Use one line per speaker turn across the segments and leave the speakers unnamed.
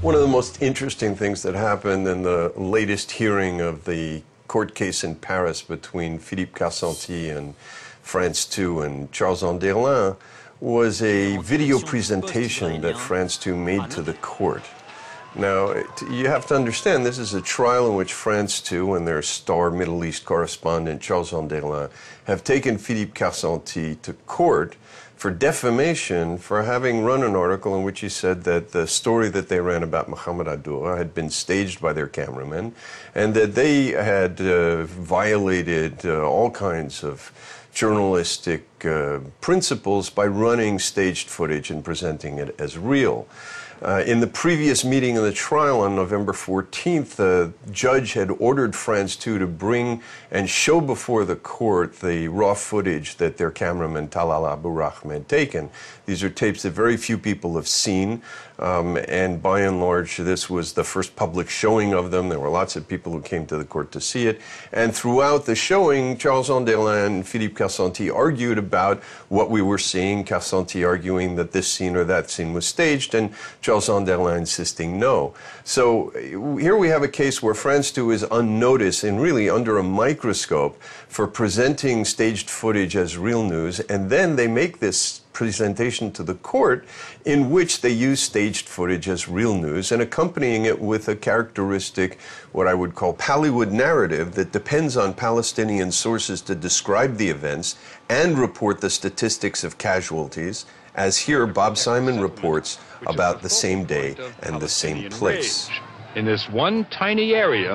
One of the most interesting things that happened in the latest hearing of the court case in Paris between Philippe Carcenti and France 2 and Charles Anderlin was a video presentation that France 2 made to the court. Now, you have to understand, this is a trial in which France 2 and their star Middle East correspondent Charles Anderlin have taken Philippe Carcenti to court for defamation for having run an article in which he said that the story that they ran about Mohammed Adoura had been staged by their cameramen and that they had violated all kinds of journalistic principles by running staged footage and presenting it as real. In the previous meeting of the trial on November 14th, the judge had ordered France 2 to bring and show before the court the raw footage that their cameraman Talal Abu Rahma had taken. These are tapes that very few people have seen, and by and large, this was the first public showing of them. There were lots of people who came to the court to see it. And throughout the showing, Charles Anderlin and Philippe Carcenti argued about what we were seeing, Carcenti arguing that this scene or that scene was staged, and Charles Anderlin insisting no. So here we have a case where France 2 is unnoticed and really under a microscope for presenting staged footage as real news, and then they make this presentation to the court in which they use staged footage as real news and accompanying it with a characteristic, what I would call Pallywood narrative that depends on Palestinian sources to describe the events and report the statistics of casualties, as here Bob Simon reports about the same day and the same place.
In this one tiny area,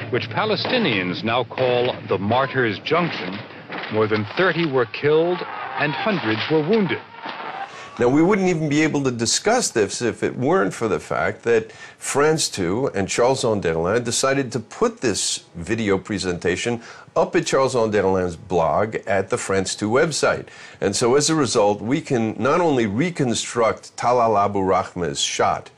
which Palestinians now call the Martyrs' Junction, more than 30 were killed and hundreds were wounded.
Now, we wouldn't even be able to discuss this if it weren't for the fact that France 2 and Charles Anderlin decided to put this video presentation up at Charles Anderlin's blog at the France 2 website. And so as a result, we can not only reconstruct Talal Abu Rahma's shot,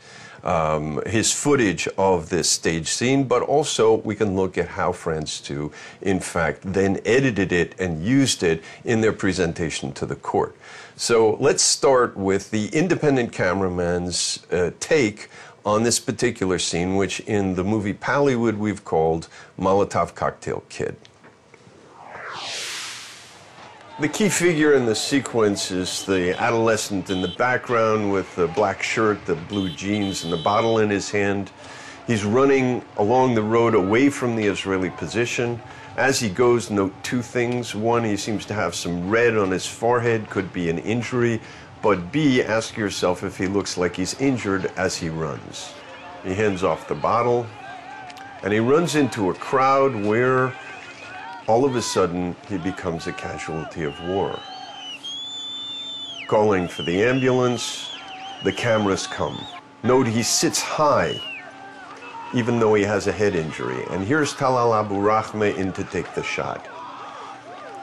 his footage of this stage scene, but also we can look at how France 2, in fact, then edited it and used it in their presentation to the court. So let's start with the independent cameraman's take on this particular scene, which in the movie Pallywood we've called Molotov Cocktail Kid. The key figure in the sequence is the adolescent in the background with the black shirt, the blue jeans, and the bottle in his hand. He's running along the road away from the Israeli position. As he goes, note two things. One, he seems to have some red on his forehead, could be an injury. But B, ask yourself if he looks like he's injured as he runs. He hands off the bottle, and he runs into a crowd where all of a sudden, he becomes a casualty of war. Calling for the ambulance, the cameras come. Note he sits high, even though he has a head injury. And here's Talal Abu Rahma in to take the shot.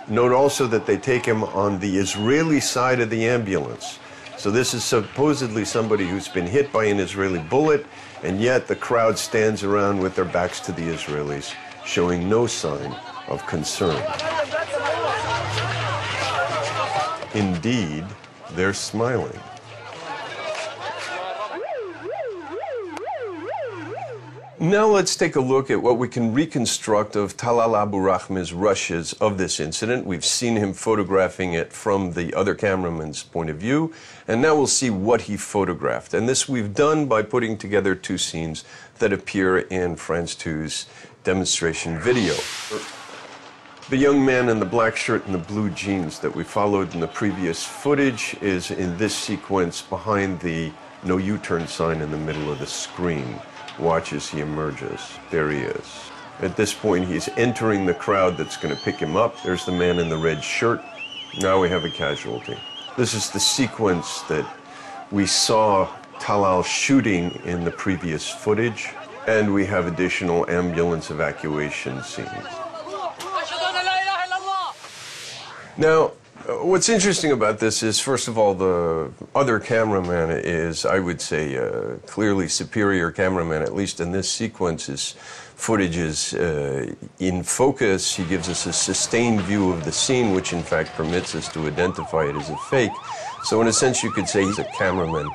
Note also that they take him on the Israeli side of the ambulance. So this is supposedly somebody who's been hit by an Israeli bullet, and yet the crowd stands around with their backs to the Israelis, showing no sign of concern. Indeed, they're smiling. Now let's take a look at what we can reconstruct of Talal Abu Rahma's rushes of this incident. We've seen him photographing it from the other cameraman's point of view, and now we'll see what he photographed. And this we've done by putting together two scenes that appear in France 2's demonstration video. The young man in the black shirt and the blue jeans that we followed in the previous footage is in this sequence behind the no U-turn sign in the middle of the screen. Watch as he emerges. There he is. At this point, he's entering the crowd that's going to pick him up. There's the man in the red shirt. Now we have a casualty. This is the sequence that we saw Talal shooting in the previous footage, and we have additional ambulance evacuation scenes. Now, what's interesting about this is, first of all, the other cameraman is, I would say, a clearly superior cameraman, at least in this sequence. His footage is in focus. He gives us a sustained view of the scene, which in fact permits us to identify it as a fake. So in a sense, you could say he's a cameraman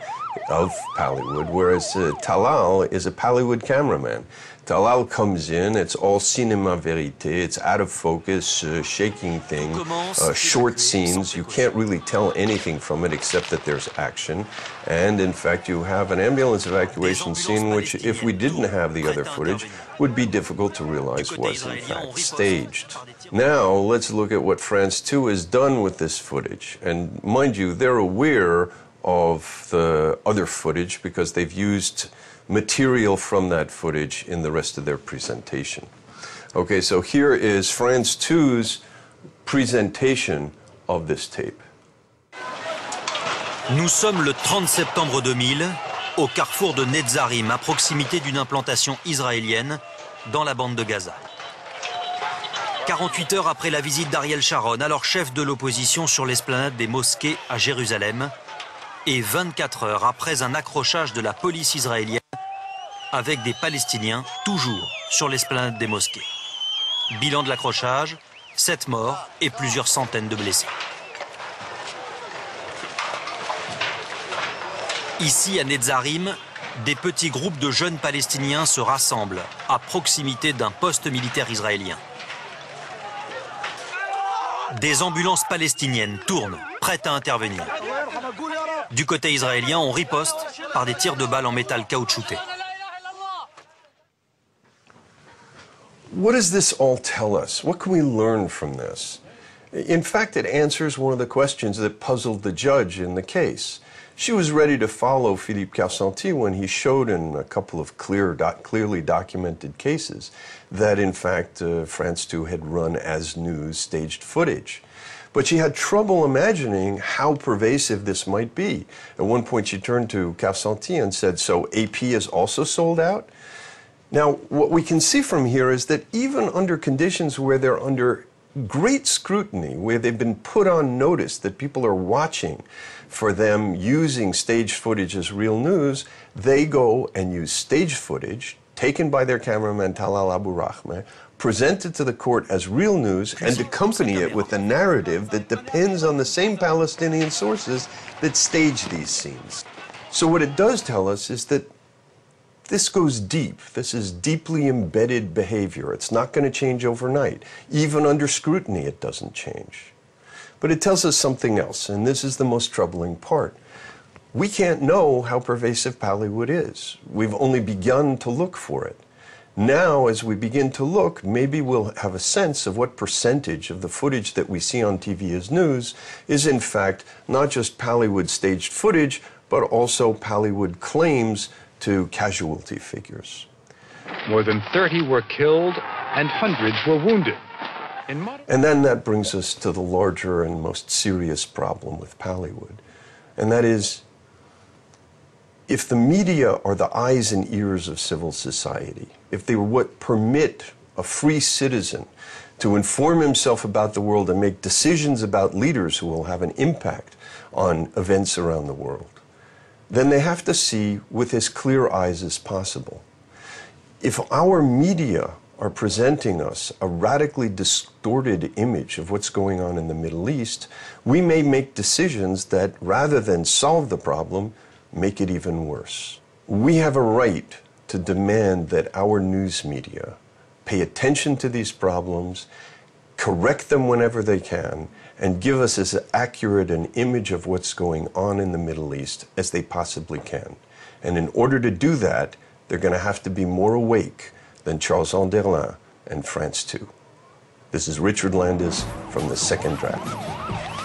of Pallywood, whereas Talal is a Pallywood cameraman. Talal comes in, it's all cinéma vérité, it's out of focus, shaking thing, short scenes. You can't really tell anything from it except that there's action. And in fact, you have an ambulance evacuation scene, which if we didn't have the other footage, would be difficult to realize was in fact staged. Now, let's look at what France 2 has done with this footage. And mind you, they're aware of the other footage because they've used material from that footage in the rest of their presentation. Okay, so here is France 2's presentation of this tape.
Nous sommes le 30 septembre 2000, au carrefour de Netzarim, à proximité d'une implantation israélienne dans la bande de Gaza. 48 heures après la visite d'Ariel Sharon, alors chef de l'opposition sur l'esplanade des mosquées à Jérusalem, et 24 heures après un accrochage de la police israélienne avec des Palestiniens toujours sur l'esplanade des mosquées. Bilan de l'accrochage, 7 morts et plusieurs centaines de blessés. Ici à Netzarim, des petits groupes de jeunes Palestiniens se rassemblent à proximité d'un poste militaire israélien. Des ambulances palestiniennes tournent, prêtes à intervenir. Du côté israélien, on riposte par des tirs de balles en métal caoutchouté.
What does this all tell us? What can we learn from this? In fact, it answers one of the questions that puzzled the judge in the case. She was ready to follow Philippe Carcenti when he showed in a couple of clearly documented cases that, in fact, France 2 had run as news staged footage. But she had trouble imagining how pervasive this might be. At one point, she turned to Carcenti and said, "So AP is also sold out?" Now, what we can see from here is that even under conditions where they're under great scrutiny, where they've been put on notice that people are watching for them using staged footage as real news, they go and use staged footage taken by their cameraman Talal Abu Rahmeh, present it to the court as real news, and accompany it with a narrative that depends on the same Palestinian sources that stage these scenes. So what it does tell us is that this goes deep. This is deeply embedded behavior. It's not going to change overnight. Even under scrutiny, it doesn't change. But it tells us something else, and this is the most troubling part. We can't know how pervasive Pallywood is. We've only begun to look for it. Now, as we begin to look, maybe we'll have a sense of what percentage of the footage that we see on TV as news is in fact not just Pallywood staged footage, but also Pallywood claims to casualty figures.
More than 30 were killed and hundreds were wounded.
And then that brings us to the larger and most serious problem with Pallywood. And that is, if the media are the eyes and ears of civil society, if they were what permit a free citizen to inform himself about the world and make decisions about leaders who will have an impact on events around the world, then they have to see with as clear eyes as possible. If our media are presenting us a radically distorted image of what's going on in the Middle East, we may make decisions that, rather than solve the problem, make it even worse. We have a right to demand that our news media pay attention to these problems, correct them whenever they can, and give us as accurate an image of what's going on in the Middle East as they possibly can. And in order to do that, they're going to have to be more awake than Charles Anderlin and France 2. This is Richard Landis from The Second Draft.